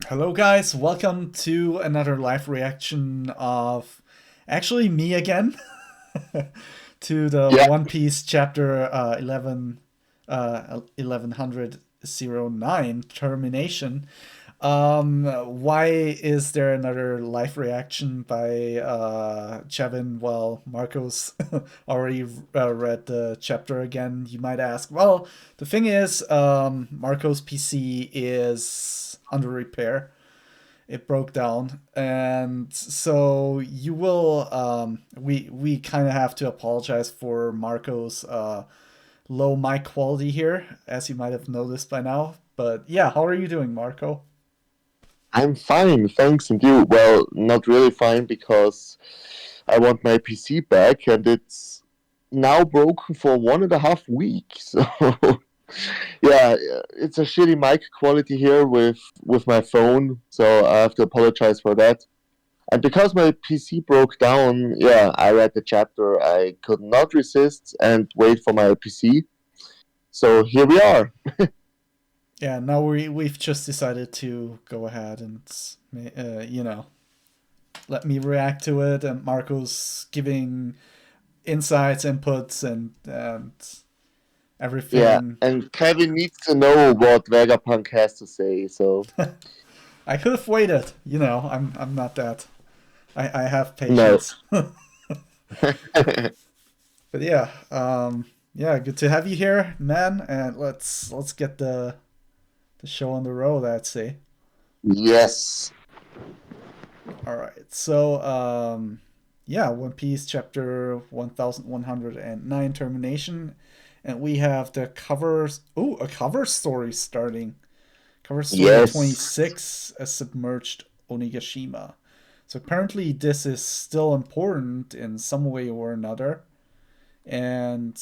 Hello, guys. Welcome to another live reaction of actually me again to the Yeah, One Piece chapter 1109 termination. Why is there another live reaction by Chevin while Marcos already read the chapter again? You might ask. Well, the thing is, Marcos' PC is under repair. It broke down, and so you will. We kind of have to apologize for Marco's low mic quality here, as you might have noticed by now. But yeah, how are you doing, Marco? I'm fine, thanks. And you? Well, not really fine because I want my PC back and it's now broken for 1.5 weeks. So yeah, it's a shitty mic quality here with my phone, so I have to apologize for that. And because my PC broke down, yeah, I read the chapter. I could not resist and wait for my PC. So here we are. Yeah, now we've just decided to go ahead and let me react to it, and Marco's giving insights, inputs, and Yeah, everything. and Kevin needs to know what Vegapunk has to say. So I could have waited. I'm not that. I have no. patience. But yeah, yeah, good to have you here, man. And let's get the show on the road, I'd say. Yes. All right, so yeah, One Piece chapter 1109 termination, and we have the covers. Oh, a cover story starting. Cover story Yes. 26, a submerged Onigashima. So apparently this is still important in some way or another, and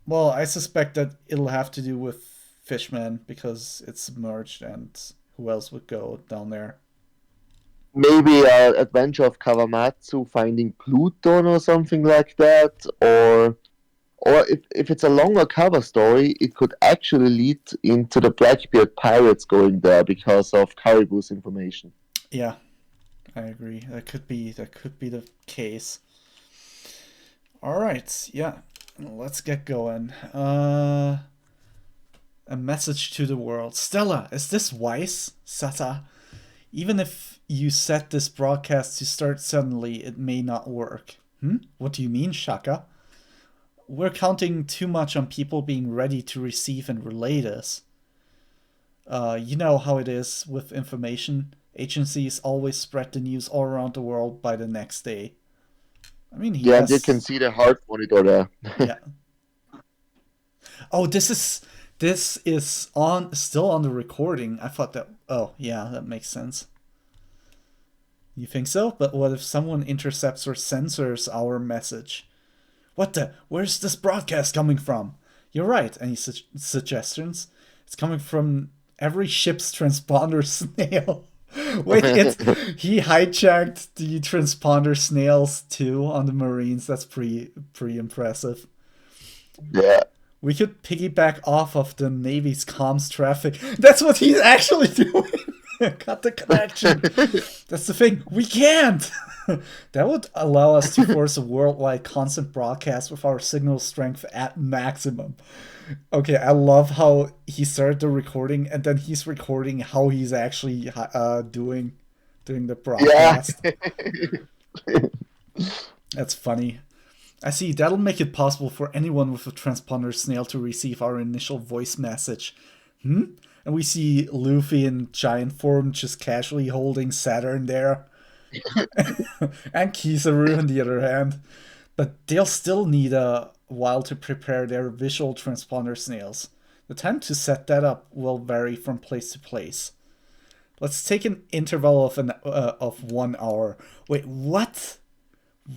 well, I suspect that it'll have to do with Fishman because it's submerged, and who else would go down there? Maybe Adventure of Kawamatsu finding Pluton or something like that, or if it's a longer cover story, it could actually lead into the Blackbeard pirates going there because of Caribou's information. Yeah, I agree. That could be the case. All right, yeah, let's get going. A message to the world. Stella, is this wise, Sata? Even if you set this broadcast to start suddenly, it may not work. What do you mean, Shaka? We're counting too much on people being ready to receive and relay this. You know how it is with information. Agencies always spread the news all around the world by the next day. I mean, he Yeah, and you can has. see the heart monitor there. Yeah. Oh, this is on still on the recording. I thought that. Oh, yeah, that makes sense. You think so? But what if someone intercepts or censors our message? What the? Where's this broadcast coming from? You're right. Any suggestions? It's coming from every ship's transponder snail. Wait, it's he hijacked the transponder snails too on the Marines. That's pretty impressive. Yeah. We could piggyback off of the Navy's comms traffic. That's what he's actually doing. Cut the connection. That's the thing. We can't. That would allow us to force a worldwide constant broadcast with our signal strength at maximum. Okay, I love how he started the recording and then he's recording how he's actually doing the Yeah. broadcast. That's funny. I see, that'll make it possible for anyone with a transponder snail to receive our initial voice message. And we see Luffy in giant form just casually holding Saturn there. And Kizaru on the other hand. But they'll still need a while to prepare their visual transponder snails. The time to set that up will vary from place to place. Let's take an interval of 1 hour. Wait, what?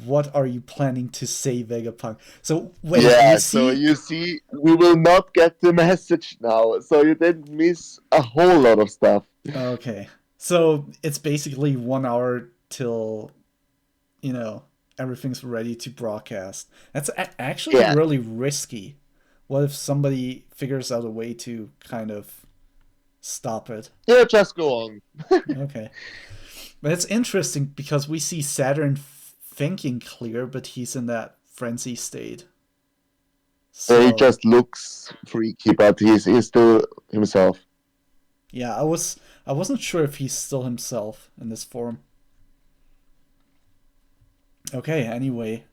What are you planning to say, Vegapunk? So wait, we Yeah, so see. you see, we will not get the message now. So you didn't miss a whole lot of stuff. Okay, so it's basically 1 hour till you know everything's ready to broadcast. That's actually Yeah. really risky. What if somebody figures out a way to kind of Stop it. Yeah, just go on. Okay. But it's interesting because we see Saturn thinking clear, but he's in that frenzy state. He So just looks freaky, but he's still himself. yeah, I wasn't sure if he's still himself in this form. Okay, anyway.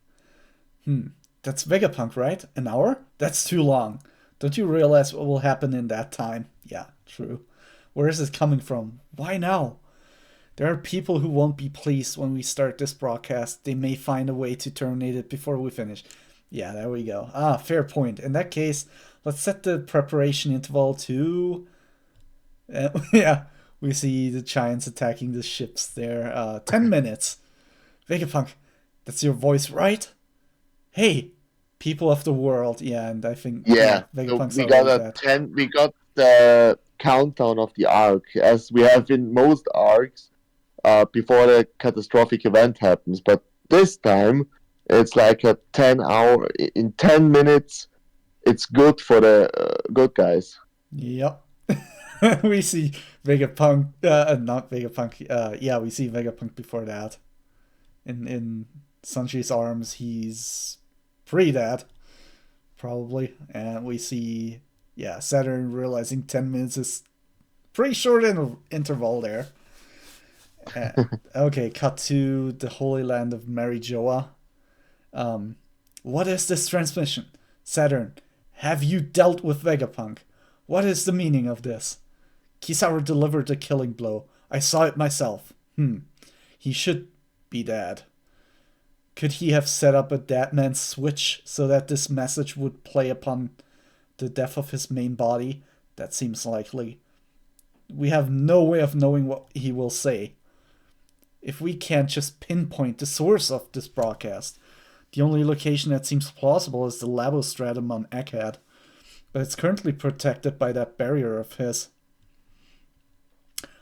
That's Vegapunk, right? An hour? That's too long. Don't you realize what will happen in that time? Yeah, true. Where is it coming from? Why now? There are people who won't be pleased when we start this broadcast. They may find a way to terminate it before we finish. Yeah, there we go. Ah, fair point. In that case, let's set the preparation interval to... yeah, we see the giants attacking the ships there. 10 minutes. Vegapunk, that's your voice, right? Hey, people of the world. Yeah, and I think, Yeah, so Vegapunk's we got already a dead. 10. We got the countdown of the arc, as we have in most arcs, before the catastrophic event happens. But this time, it's like a 10 hour. In 10 minutes, it's good for the good guys. Yep. We see Vegapunk, not Vegapunk. Yeah, we see Vegapunk before that. In Sanji's arms, he's pre-dead, probably. And we see, yeah, Saturn realizing 10 minutes is pretty short interval there. Okay, cut to the Holy Land of Marijoa. What is this transmission? Saturn, have you dealt with Vegapunk? What is the meaning of this? Kizaru delivered the killing blow. I saw it myself. He should be dead. Could he have set up a dead man's switch so that this message would play upon the death of his main body? That seems likely. We have no way of knowing what he will say. If we can't just pinpoint the source of this broadcast, the only location that seems plausible is the Labostratum on Egghead, but it's currently protected by that barrier of his.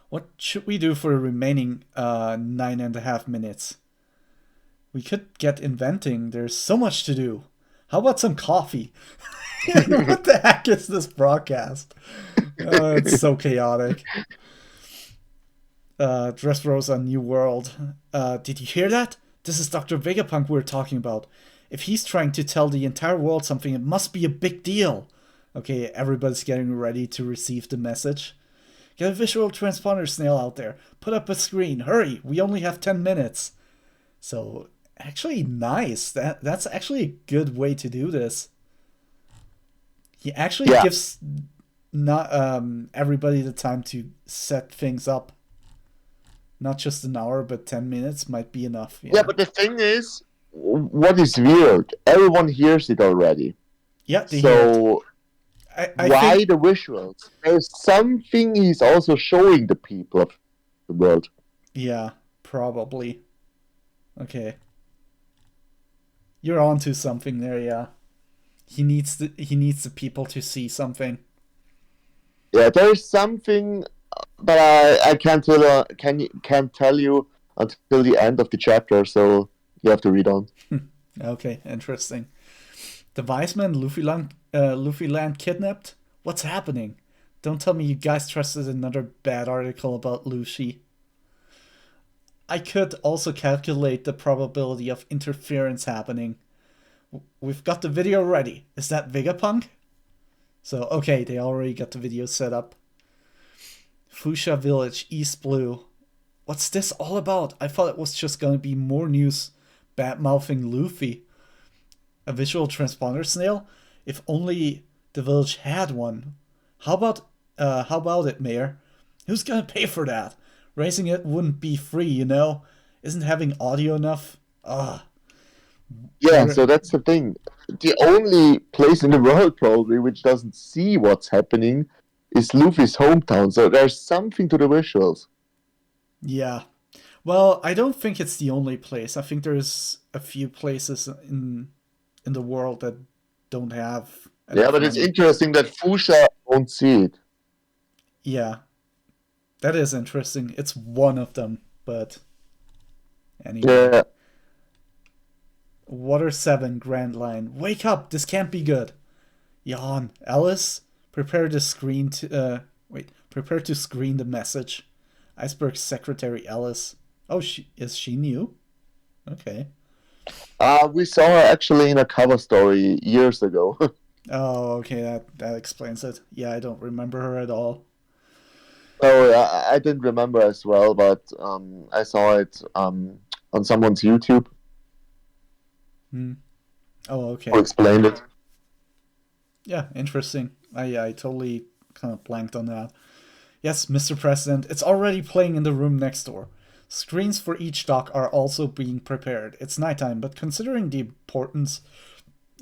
What should we do for the remaining 9.5 minutes? We could get inventing. There's so much to do. How about some coffee? What the heck is this broadcast? It's so chaotic. Dressrosa New World. Did you hear that? This is Dr. Vegapunk we're talking about. If he's trying to tell the entire world something, it must be a big deal. Okay, everybody's getting ready to receive the message. Get a visual transponder snail out there. Put up a screen. Hurry, we only have 10 minutes. So, actually nice. That's actually a good way to do this. He actually gives not everybody the time to set things up. Not just an hour, but 10 minutes might be enough. Yeah, but the thing is, what is weird? Everyone hears it already. Yeah, they hear it. Why think... the visuals? There's something he's also showing the people of the world. Yeah, probably. Okay. You're onto something there, yeah. He needs the people to see something. Yeah, there's something, but I can't tell you until the end of the chapter, so you have to read on. Okay, interesting. The Wiseman Luffy Land kidnapped? What's happening? Don't tell me you guys trusted another bad article about Luffy. I could also calculate the probability of interference happening. We've got the video ready. Is that Vegapunk? So, okay, they already got the video set up. Fuchsia Village, East Blue. What's this all about? I thought it was just gonna be more news bad-mouthing Luffy. A visual transponder snail? If only the village had one. How about it, Mayor? Who's gonna pay for that? Raising it wouldn't be free, you know? Isn't having audio enough? Yeah, so that's the thing. The only place in the world probably which doesn't see what's happening is Luffy's hometown, so there's something to the visuals. Yeah. Well, I don't think it's the only place. I think there's a few places in the world that don't have... Yeah, but it's interesting that Fuchsia won't see it. Yeah. That is interesting. It's one of them, but... Anyway. Yeah. Water 7, Grand Line. Wake up! This can't be good. Yawn. Alice, prepare the screen to... Wait. Prepare to screen the message. Iceberg's secretary Alice. Oh, is she new? Okay. We saw her actually in a cover story years ago. Oh, okay, that explains it. Yeah, I don't remember her at all. Oh, I didn't remember as well, but I saw it on someone's YouTube Oh, who okay. explained it. Yeah, interesting. I totally kind of blanked on that. Yes, Mr. President, it's already playing in the room next door. Screens for each dock are also being prepared. It's nighttime, but considering the importance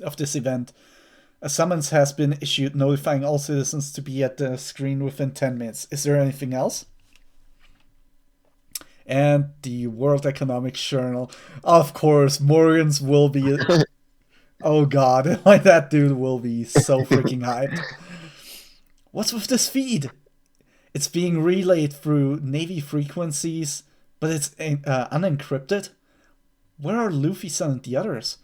of this event, a summons has been issued notifying all citizens to be at the screen within 10 minutes. Is there anything else? And the World Economic Journal. Of course, Morgan's will be. Oh god, like that dude will be so freaking hyped. What's with this feed? It's being relayed through Navy frequencies, but it's unencrypted. Where are Luffy-san and the others?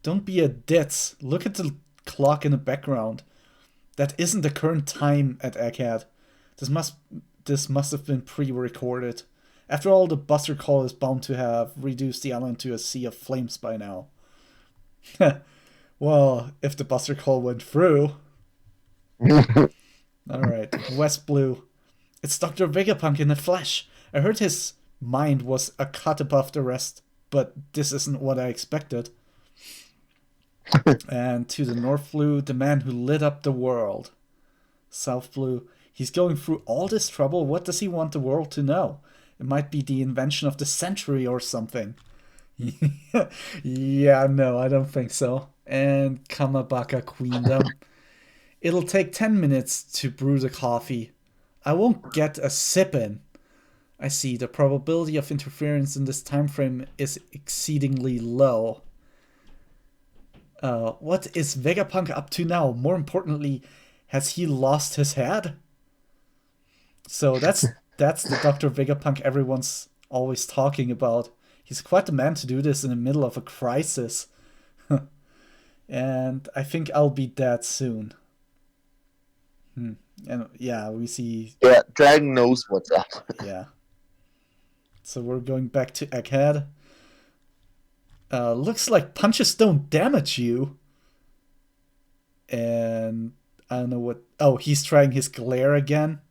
Don't be a ditz. Look at the clock in the background. That isn't the current time at Egghead. This must have been pre-recorded. After all, the Buster Call is bound to have reduced the island to a sea of flames by now. Well, if the Buster Call went through. Alright, West Blue. It's Dr. Vegapunk in the flesh. I heard his mind was a cut above the rest, but this isn't what I expected. And to the North Blue, the man who lit up the world. South Blue, he's going through all this trouble. What does he want the world to know? It might be the invention of the century or something. Yeah, no, I don't think so. And Kamabaka Queendom. It'll take 10 minutes to brew the coffee. I won't get a sip in. I see, the probability of interference in this time frame is exceedingly low. What is Vegapunk up to now? More importantly, has he lost his head? So that's the Dr. Vegapunk everyone's always talking about. He's quite the man to do this in the middle of a crisis. And I think I'll be dead soon. And yeah, we see... Yeah, Dragon knows what's up. Yeah. So we're going back to Egghead. Looks like punches don't damage you. And I don't know what... Oh, he's trying his glare again.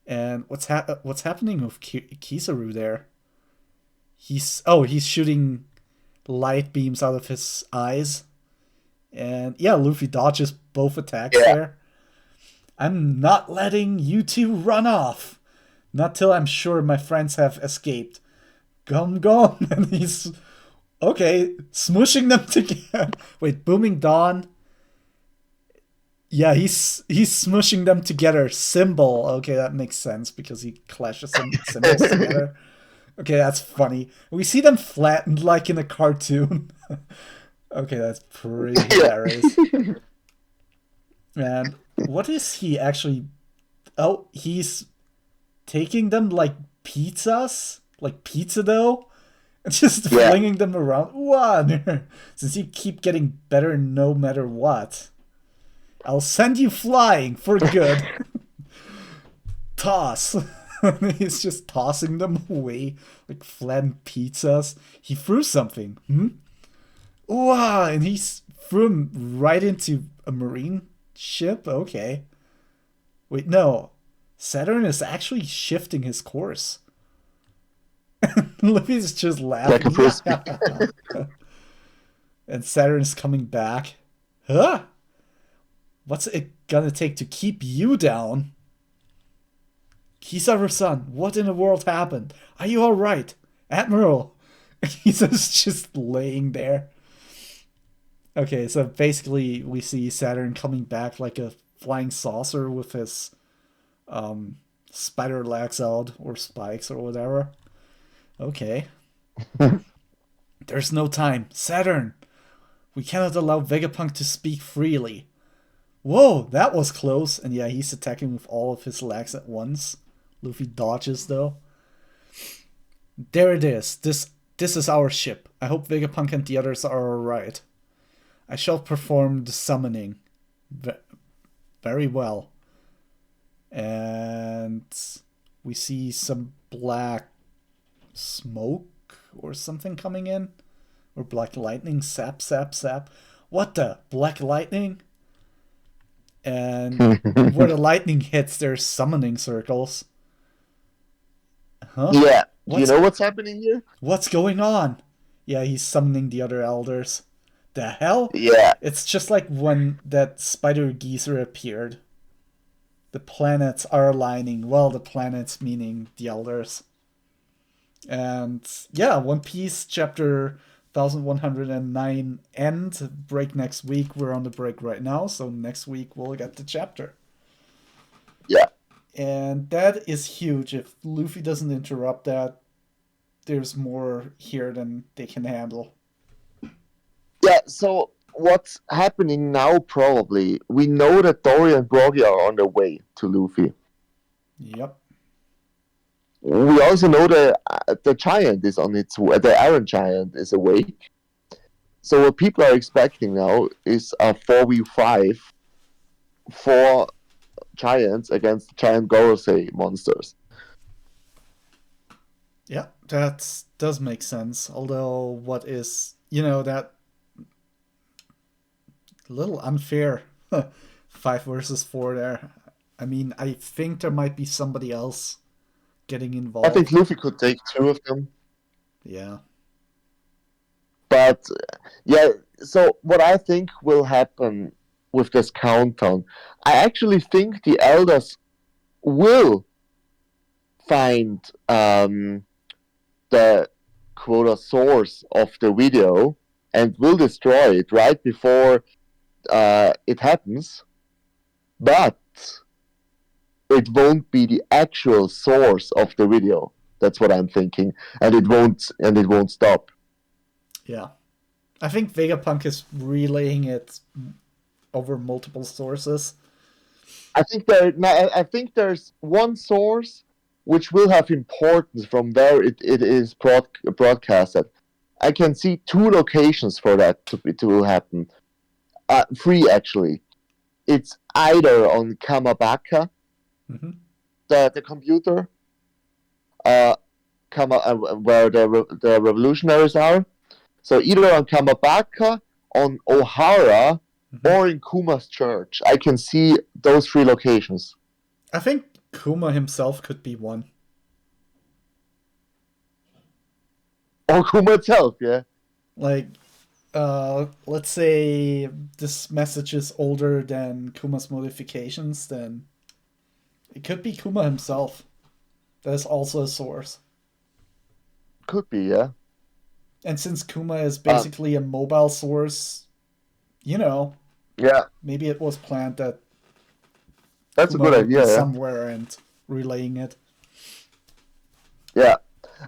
And what's happening with Kizaru there? He's shooting light beams out of his eyes. And yeah, Luffy dodges both attacks there. I'm not letting you two run off. Not till I'm sure my friends have escaped. Gum. And he's... Okay, smushing them together. Wait, Booming Dawn. Yeah, he's smushing them together. Symbol. Okay, that makes sense because he clashes some symbols together. Okay, that's funny. We see them flattened like in a cartoon. Okay, that's pretty hilarious. And what is he actually... Oh, he's taking them like pizzas? Like pizza dough? And just flinging them around. One! Since you keep getting better no matter what. I'll send you flying for good. Toss. He's just tossing them away like flattened pizzas. He threw something. Wow! And he threw him right into a marine ship? Okay. Wait, no. Saturn is actually shifting his course. Luffy's just laughing. And Saturn's coming back. Huh? What's it gonna take to keep you down? Kizaru-san, what in the world happened? Are you alright? Admiral! Kizaru's just laying there. Okay, so basically we see Saturn coming back like a flying saucer with his spider legs out, or spikes, or whatever. Okay. There's no time. Saturn! We cannot allow Vegapunk to speak freely. Whoa, that was close. And yeah, he's attacking with all of his legs at once. Luffy dodges, though. There it is. This is our ship. I hope Vegapunk and the others are alright. I shall perform the summoning. Very well. And we see some black smoke or something coming in. Or black lightning. Sap, sap, sap. What the? Black lightning? And where the lightning hits, there's summoning circles. Huh? Yeah. Do you What's know what's happening here? what's going on? Yeah, he's summoning the other elders. The hell? Yeah. It's just like when that spider geezer appeared. The planets are aligning. Well, the planets meaning the elders. And yeah, One Piece chapter 1109 end. Break next week. We're on the break right now, so next week we'll get the chapter. Yeah. And that is huge. If Luffy doesn't interrupt that, there's more here than they can handle. Yeah, so what's happening now, probably, we know that Dory and Broggy are on their way to Luffy. Yep. We also know that the giant is on its way, the Iron Giant is awake. So what people are expecting now is a 4v5 for giants against giant Gorosei monsters. Yeah, that does make sense. Although, what is, that little unfair 5 versus 4 there. I mean, I think there might be somebody else getting I involved. think Luffy could take 2 of them. Yeah. But yeah, so what I think will happen with this countdown, I actually think the elders will find the quota source of the video and will destroy it right before it happens, but it won't be the actual source of the video. That's what I'm thinking, and it won't stop. Yeah. I think Vegapunk is relaying it over multiple sources. I think there's one source which will have importance from where it is broadcasted. I can see 2 locations for that to happen. 3 actually. It's either on Kamabaka, Mm-hmm. the computer, where the revolutionaries are. So either on Kamabaka, on O'Hara, or in Kuma's church. I can see those 3 locations. I think Kuma himself could be one. Or Kuma itself, yeah. Like, let's say this message is older than Kuma's modifications, then it could be Kuma himself. That is also a source. Could be, yeah. And since Kuma is basically a mobile source, Yeah, maybe it was planned that that's Kuma a good would be idea. Yeah. somewhere and relaying it. Yeah,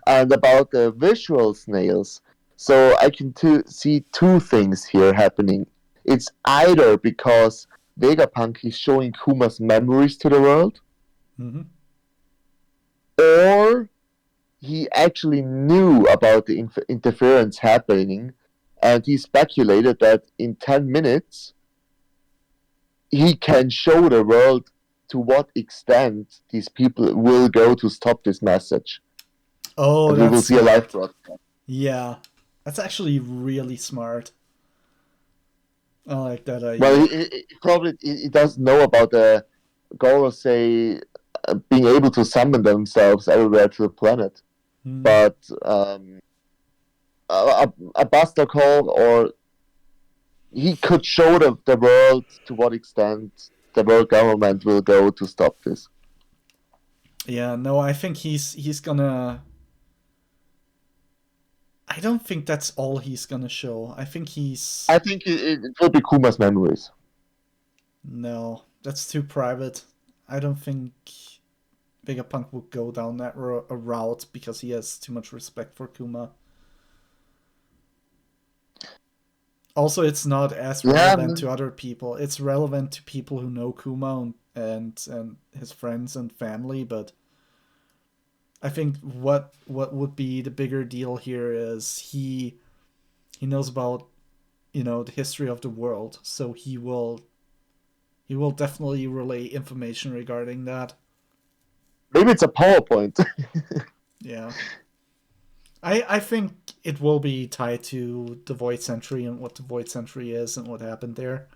and about the visual snails, so I can see 2 things here happening. It's either because Vegapunk is showing Kuma's memories to the world, Mm-hmm. or he actually knew about the interference happening, and he speculated that in 10 minutes he can show the world to what extent these people will go to stop this message. Oh, and we will that's see a live smart. broadcast. Yeah, that's actually really smart. I like that idea. Well, he probably he doesn't know about the Gorosei being able to summon themselves everywhere to the planet. Mm. But a Buster Call, or he could show the world to what extent the world government will go to stop this. Yeah, no, I think he's gonna. I don't think that's all he's gonna show. I think he's. I think it will be Kuma's memories. No, that's too private. I don't think Vegapunk would go down that route because he has too much respect for Kuma. Also, it's not as relevant to other people. It's relevant to people who know Kuma and his friends and family, but I think what would be the bigger deal here is he knows about the history of the world, so he will He will definitely relay information regarding that. Maybe it's a PowerPoint. Yeah. I think it will be tied to the Void Sentry and what the Void Sentry is and what happened there.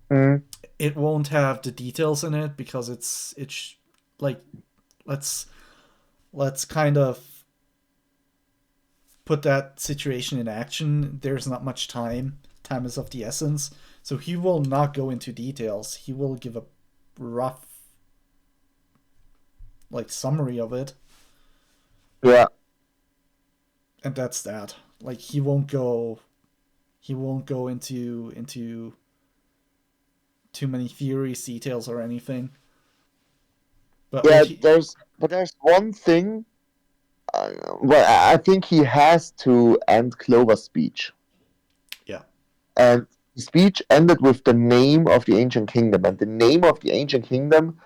Mm. It won't have the details in it because it's like let's kind of put that situation in action. There's not much time. Time is of the essence. So he will not go into details. He will give a rough like summary of it. Yeah. And that's that. Like he won't go into too many theories, details, or anything. But Yeah, like there's one thing. Well, I think he has to end Clover's speech. yeah, And the speech ended with the name of the ancient kingdom, and the name of the ancient kingdom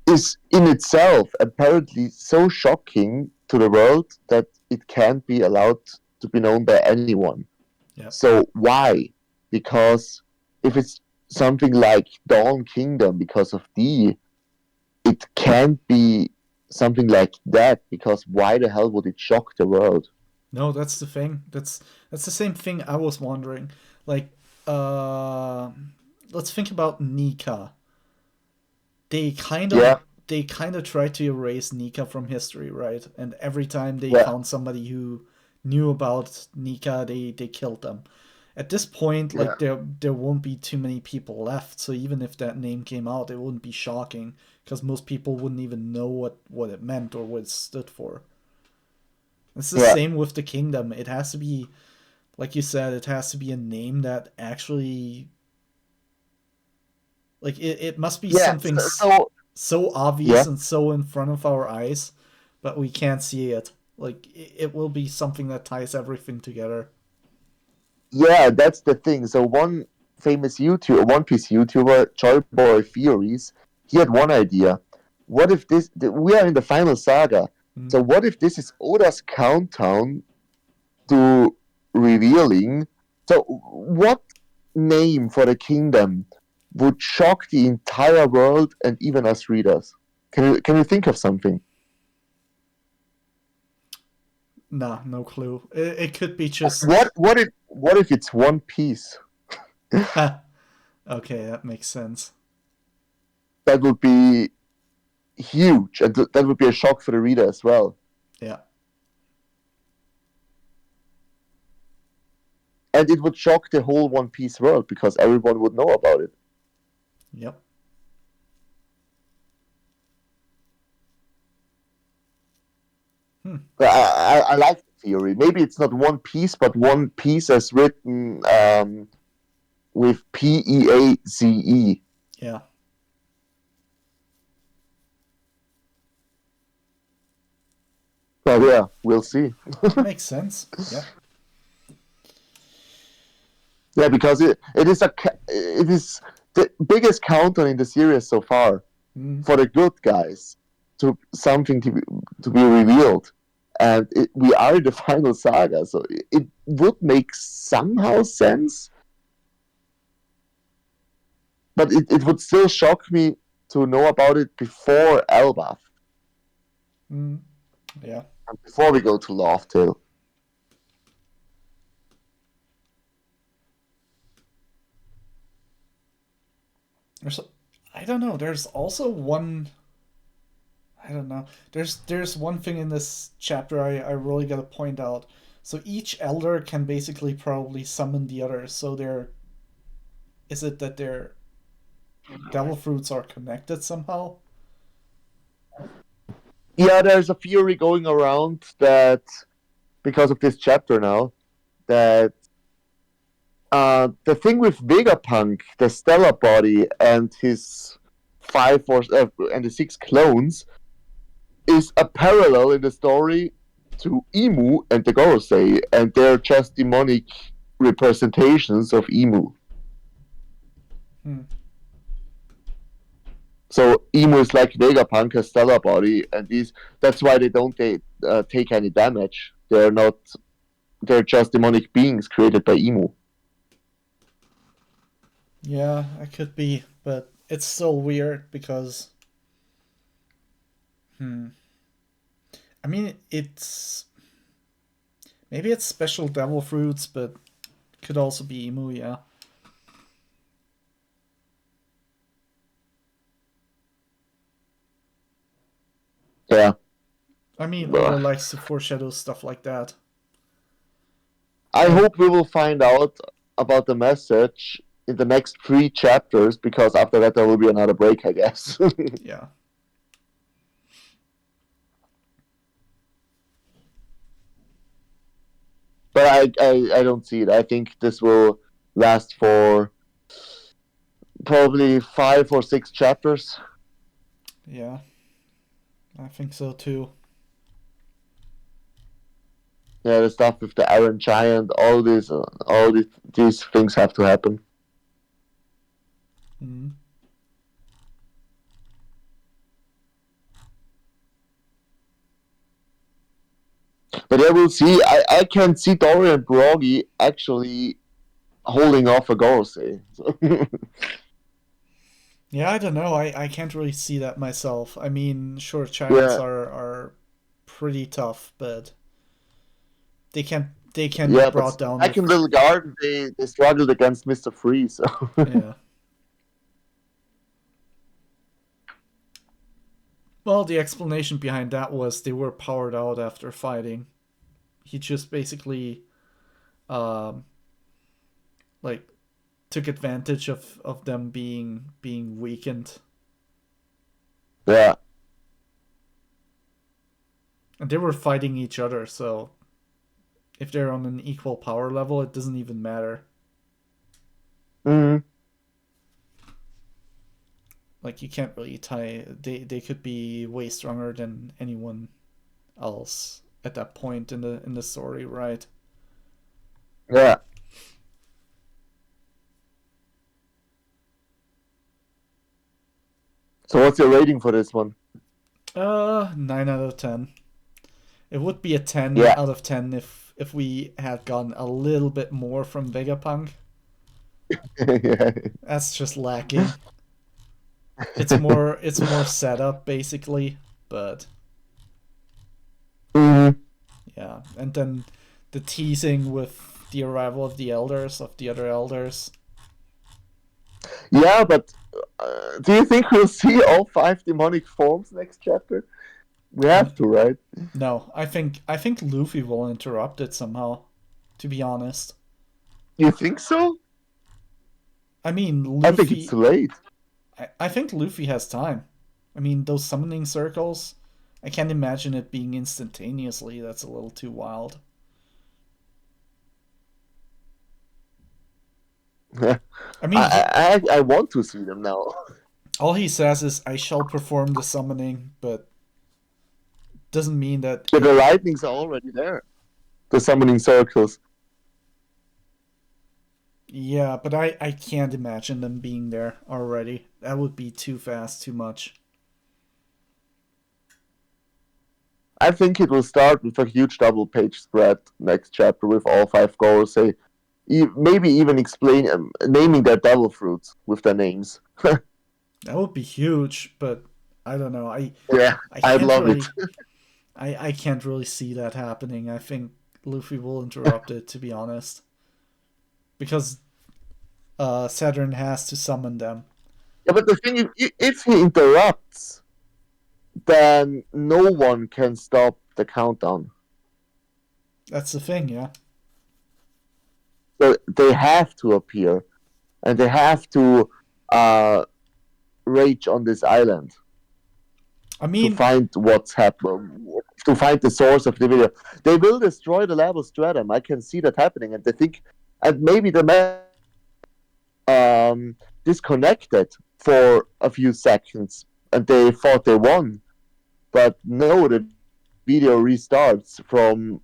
is in itself apparently so shocking to the world that it can't be allowed to be known by anyone. yeah. So why? Because if it's something like Dawn Kingdom because of D, it can't be something like that because why the hell would it shock the world? No, that's the thing. That's the same thing I was wondering. Like, uh, let's think about Nika. They kind of Yeah, tried to erase Nika from history, right? And every time they yeah, found somebody who knew about Nika, they killed them. At this point, yeah, like there won't be too many people left, so even if that name came out, it wouldn't be shocking because most people wouldn't even know what it meant or what it stood for. It's the yeah. same with the kingdom. It has to be, like you said, it has to be a name that actually, like, it must be Yeah, something so yeah, obvious and so in front of our eyes, but we can't see it. Like, it will be something that ties everything together. yeah, that's the thing. So one famous YouTuber, One Piece YouTuber, Joyboy Theories, he had one idea. What if we are in the final saga, Mm. so what if this is Oda's countdown to revealing? So what name for the kingdom would shock the entire world and even us readers? Can you think of something? Nah, no clue. It could be just. What if it's One Piece? Okay, that makes sense. That would be huge, and that would be a shock for the reader as well. Yeah. And it would shock the whole One Piece world because everyone would know about it. Yep. Hmm. I like the theory. Maybe it's not One Piece, but One Piece as written with Peaze. Yeah. But yeah, we'll see. Makes sense. Yep. Yeah, because it is the biggest countdown in the series so far Mm. for the good guys to something to be revealed, and we are in the final saga, so it would make somehow sense, but it would still shock me to know about it before Elbaf Mm. Yeah. and before we go to Law of Tale. There's, I don't know. There's also one. I don't know. There's one thing in this chapter I really gotta point out. So each elder can basically probably summon the others. So they're is it that their devil fruits are connected somehow? Yeah, there's a theory going around that because of this chapter now that the thing with Vegapunk, the stellar body, and his and the six clones is a parallel in the story to Emu and the Gorosei, and they're just demonic representations of Emu. Hmm. So Emu is like Vegapunk, a stellar body, and that's why they don't take any damage. They're not. They're just demonic beings created by Emu. Yeah, it could be, but it's still weird because, I mean, maybe it's special devil fruits, but could also be emu. Yeah. Yeah. I mean, Oda Ugh. likes to foreshadow stuff like that. I Like, hope we will find out about the message in the next 3 chapters, because after that there will be another break, I guess. yeah. But I don't see it. I think this will last for probably 5 or 6 chapters. Yeah, I think so too. Yeah, the stuff with the Iron Giant, all these things have to happen. Mm. But yeah, we'll see. I can see Dory and Brogy actually holding off a Gorosei. So. Yeah, I don't know. I can't really see that myself. I mean, sure, giants Yeah, are pretty tough, but they can be yeah, but brought down back in with Little Garden, they struggled against Mr. Freeze. So. yeah. Well, the explanation behind that was they were powered out after fighting. He just basically um like took advantage of them being weakened. Yeah. And they were fighting each other, so if they're on an equal power level, it doesn't even matter. Mm-hmm. Like you can't really tie. They could be way stronger than anyone else at that point in the story, right? Yeah. So what's your rating for this one? 9 out of 10. It would be a 10 Yeah. out of 10 if we had gotten a little bit more from Vegapunk. Yeah. That's just lacking. It's more setup basically, but Mm-hmm. yeah, and then the teasing with the arrival of the other elders. Yeah, but do you think we'll see all 5 demonic forms next chapter? We have to, right? No, I think Luffy will interrupt it somehow. To be honest, You think so? I mean I think it's too Luffy. late. I think Luffy has time. I mean those summoning circles. I can't imagine it being instantaneously. That's a little too wild. I, I mean, I want to see them now. all he says is "I shall perform the summoning," but doesn't mean that But it. the lightnings are already there. The summoning circles. Yeah, but I can't imagine them being there already. That would be too fast, too much. I think it will start with a huge double page spread next chapter with all 5 goals. Say, maybe even explain naming their devil fruits with their names. That would be huge, but I don't know. Yeah, I I'd can't love it. really I can't really see that happening. I think Luffy will interrupt it, to be honest, because Saturn has to summon them. Yeah, but the thing is, if he interrupts, then no one can stop the countdown. That's the thing, yeah. So they have to appear, and they have to rage on this island I to mean, find what's happening, to find the source of the video. They will destroy the level stratum. I can see that happening, and they think, and maybe the disconnected for a few seconds, and they thought they won, but no, the video restarts from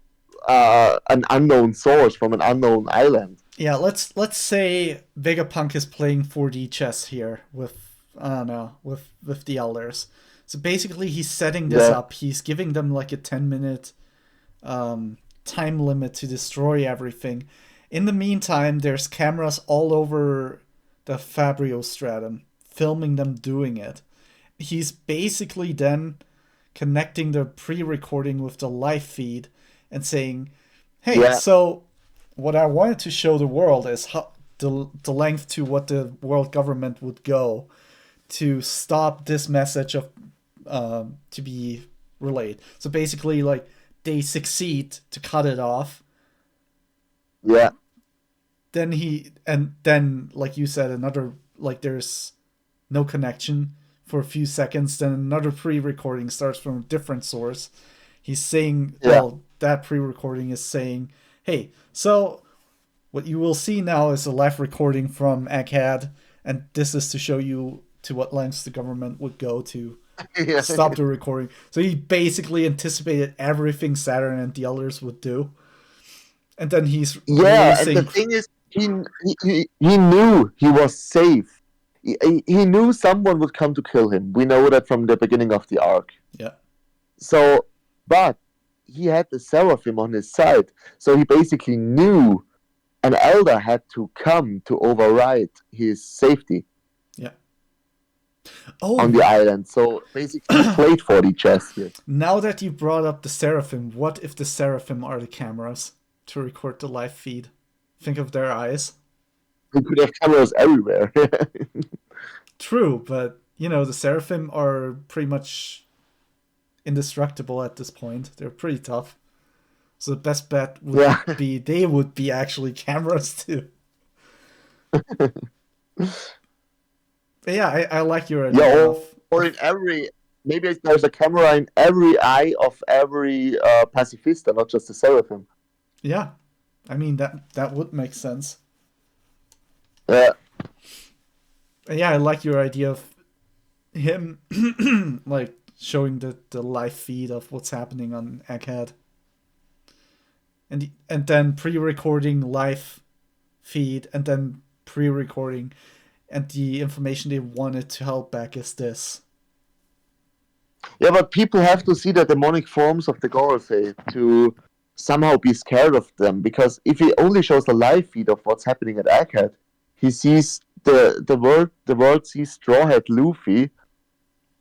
an unknown source, from an unknown island. yeah. Let's say Vegapunk is playing 4D chess here with I don't know with the elders. So basically, he's setting this Yeah, up. He's giving them like a 10-minute time limit to destroy everything. In the meantime, there's cameras all over the Fabrio stratum, filming them doing it. He's basically then connecting the pre-recording with the live feed and saying, hey, Yeah, so what I wanted to show the world is how the length to what the world government would go to stop this message of to be relayed. So basically, like, they succeed to cut it off. yeah, Then like you said, another, like, there's no connection for a few seconds. Then another pre-recording starts from a different source. He's saying, yeah, well, that pre-recording is saying, hey, so what you will see now is a live recording from Egghead, and this is to show you to what lengths the government would go to yeah, stop the recording. So he basically anticipated everything Saturn and the others would do. And then he's yeah. And the releasing. thing is, he knew he was safe. He knew someone would come to kill him. We know that from the beginning of the arc. Yeah. So, but he had the Seraphim on his side. So he basically knew an elder had to come to override his safety Yeah. on the Oh, island. So basically, he played 4D chess here. now that you brought up the Seraphim, what if the Seraphim are the cameras to record the live feed? Think of their eyes. He could have cameras everywhere. True, but you know, the Seraphim are pretty much indestructible at this point. They're pretty tough. So the best bet would Yeah. be they would be actually cameras too. But yeah, I like your idea Yeah, of, or in every, maybe there's a camera in every eye of every pacifista, not just the Seraphim. yeah. I mean that would make sense. Yeah, And yeah, I like your idea of him like showing the live feed of what's happening on Egghead. And then pre-recording live feed and then pre-recording, and the information they wanted to help back is this. yeah, but people have to see the demonic forms of the Gorosei to somehow be scared of them, because if he only shows the live feed of what's happening at Egghead, he sees the world sees Strawhead Luffy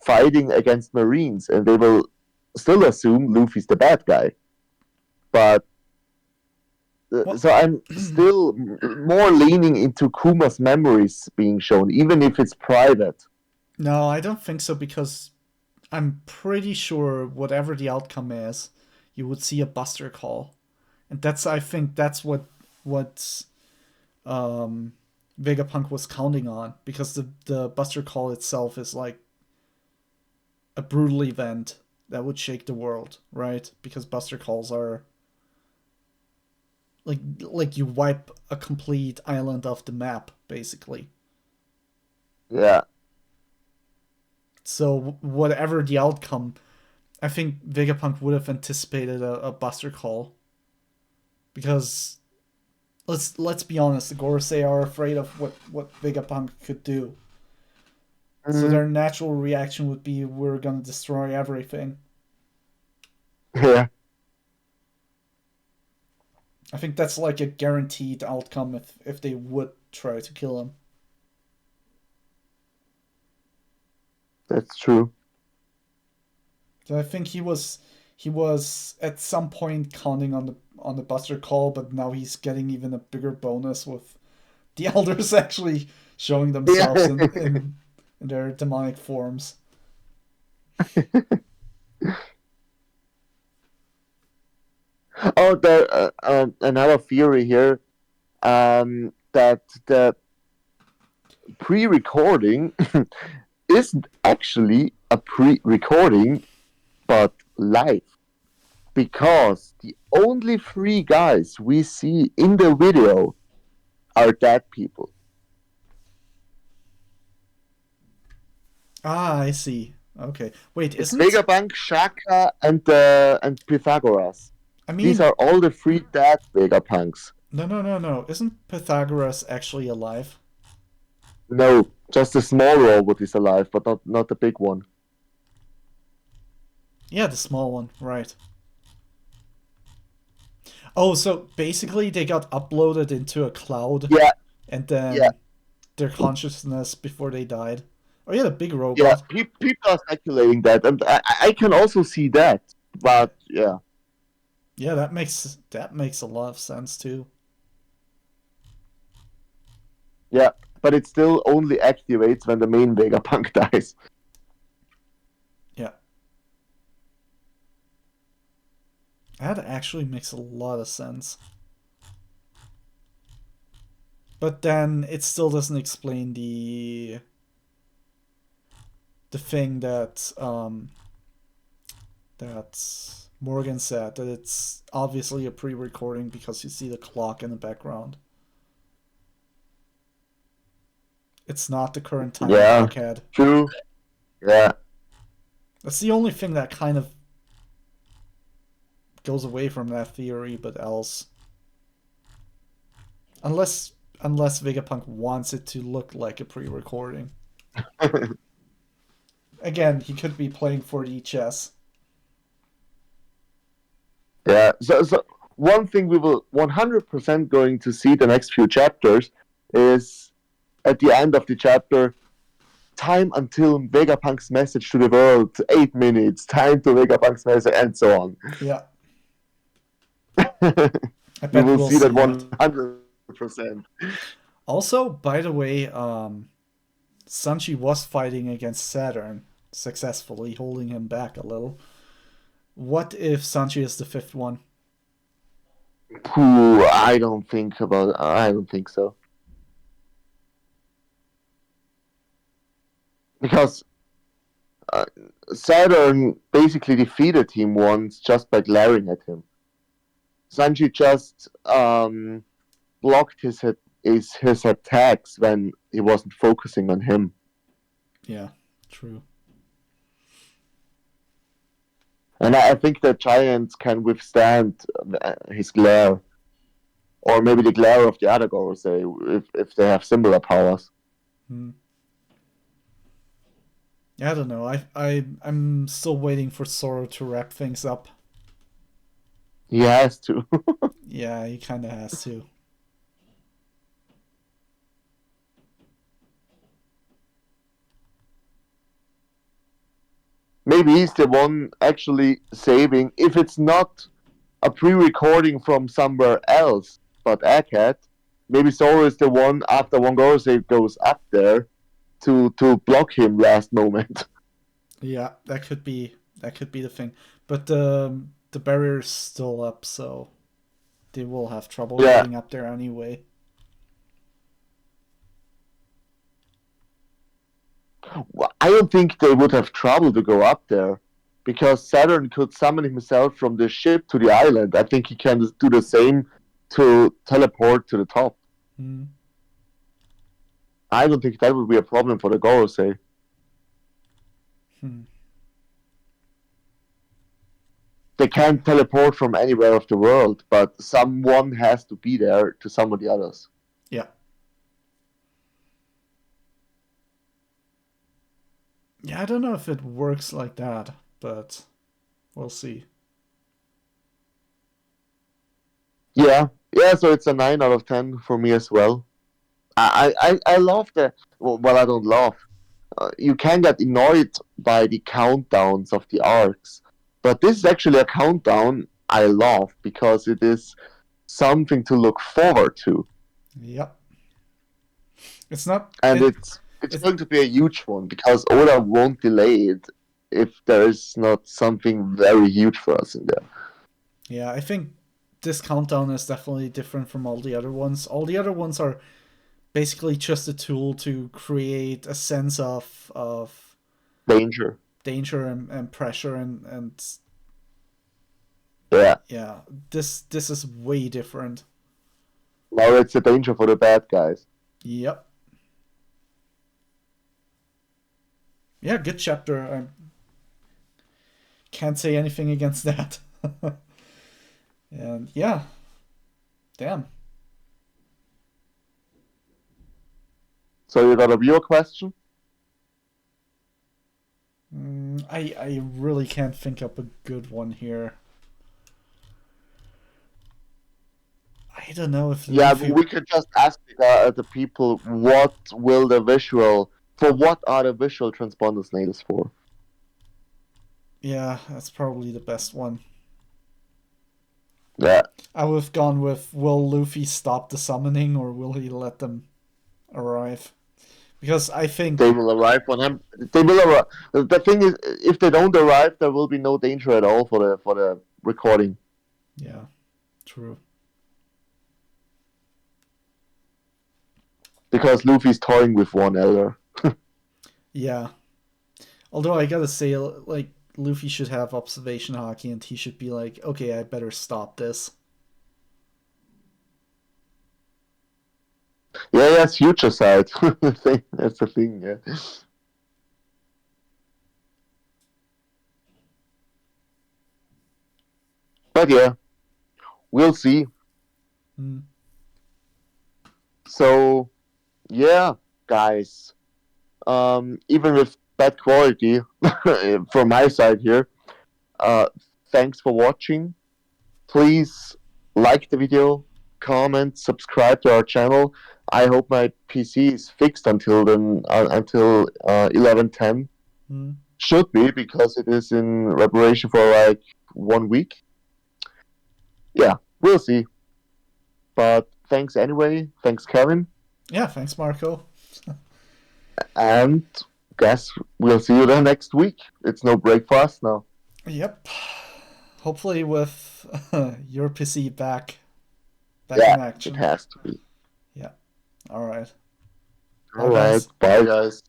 fighting against Marines, and they will still assume Luffy's the bad guy. But Well, so I'm still more leaning into Kuma's memories being shown, even if it's private. no, I don't think so, because I'm pretty sure whatever the outcome is, you would see a Buster call, and I think that's what Vegapunk was counting on, because the Buster call itself is like a brutal event that would shake the world, right? Because Buster calls are like you wipe a complete island off the map, basically. Yeah, So whatever the outcome, I think Vegapunk would have anticipated a Buster call, because let's be honest, the Gorosei are afraid of what Vegapunk could do. So their natural reaction would be, we're gonna destroy everything. yeah, I think that's like a guaranteed outcome if they would try to kill him. that's true. So I think he was at some point counting on the Buster call, but now he's getting even a bigger bonus with the elders actually showing themselves Yeah. in their demonic forms. Oh, there another theory here, that the pre-recording isn't actually a pre-recording, but live, because the only three guys we see in the video are dead people. Ah, I see. Okay. Wait, It's isn't Vegapunk, Shaka, and Pythagoras. I These mean, are all the three dead Vegapunks. no. Isn't Pythagoras actually alive? No, just the small robot is alive, but not the big one. Yeah, the small one, right. Oh, so basically they got uploaded into a cloud, Yeah, and yeah, then their consciousness before they died. Oh yeah, the big Yeah, robot. people are speculating that, and I can also see that. But yeah, Yeah, that makes a lot of sense too. yeah, but it still only activates when the main Vegapunk dies. Yeah, that actually makes a lot of sense. But then it still doesn't explain the thing that Morgan said, that it's obviously a pre-recording because you see the clock in the background. It's not the current time of Yeah, Egghead. true. Yeah, That's the only thing that kind of goes away from that theory, but else, unless unless Vegapunk wants it to look like a pre-recording. Again, he could be playing 4D chess. yeah. So one thing we will 100% going to see the next few chapters is at the end of the chapter, time until Vegapunk's message to the world, 8 minutes, time to Vegapunk's message, and so on. Yeah, I We bet will we'll see that see that. 100%. Also, by the way, Sanchi was fighting against Saturn successfully, holding him back a little. What if Sanchi is the fifth one? Ooh, I don't think about. I don't think so, because uh, Saturn basically defeated him once just by glaring at him. Sanji just blocked his attacks when he wasn't focusing on him. Yeah, true. And I think that giants can withstand his glare, or maybe the glare of the other Gorosei, if they have similar powers. Hmm. Yeah, I don't know. I'm still waiting for Zoro to wrap things up. He has to. Yeah, he kind of has to. Maybe he's the one actually saving. If it's not a pre-recording from somewhere else, but Egghead, maybe Zoro is the one after one Gorosei goes up there to block him last moment. Yeah, that could be the thing. But the barrier's still up, so they will have trouble Yeah, getting up there anyway. I don't think they would have trouble to go up there because Saturn could summon himself from the ship to the island. I think he can do the same to teleport to the top. Hmm. I don't think that would be a problem for the Gorosei. Hmm. They can't teleport from anywhere of the world, but someone has to be there to summon the others. Yeah. Yeah, I don't know if it works like that, but we'll see. Yeah, yeah. So it's a 9 out of 10 for me as well. I love the well. I don't love. You can get annoyed by the countdowns of the arcs, but this is actually a countdown I love because it is something to look forward to, Yep. It's not and it. it's It. going to be a huge one because Oda won't delay it if there is not something very huge for us in there. Yeah, I think this countdown is definitely different from all the other ones. All the other ones are basically just a tool to create a sense of Danger. danger and pressure and Yeah. yeah, this is way different. Now it's a danger for the bad guys. Yep. Yeah, good chapter. I can't say anything against that. And yeah, damn. So you got a viewer question? I really can't think up a good one here. I don't know if Yeah, Luffy. we could just ask the people for what are the visual transponder snails for? Yeah, that's probably the best one. Yeah, I would have gone with, will Luffy stop the summoning or will he let them arrive? Because I think, they will arrive when I'm. They will arrive. The thing is, if they don't arrive, there will be no danger at all for the recording. yeah, true. Because Luffy's toying with one elder. Yeah. Although I gotta say, like, Luffy should have observation hockey and he should be like, okay, I better stop this. Yeah, yes, future side. That's the thing. Yeah. But yeah, we'll see. Mm. So yeah, guys. Even with bad quality from my side here, uh, thanks for watching. Please like the video, comment, subscribe to our channel. I hope my PC is fixed until 11:10. Mm. Should be because it is in reparation for like 1 week. Yeah, we'll see. But thanks anyway. Thanks, Kevin. Yeah, thanks, Marco. And guess we'll see you the next week. It's no break for us now. Yep. Hopefully with your PC back Yeah, in it action. has to be. Yeah. All right. All Bye, right. guys. Bye, guys.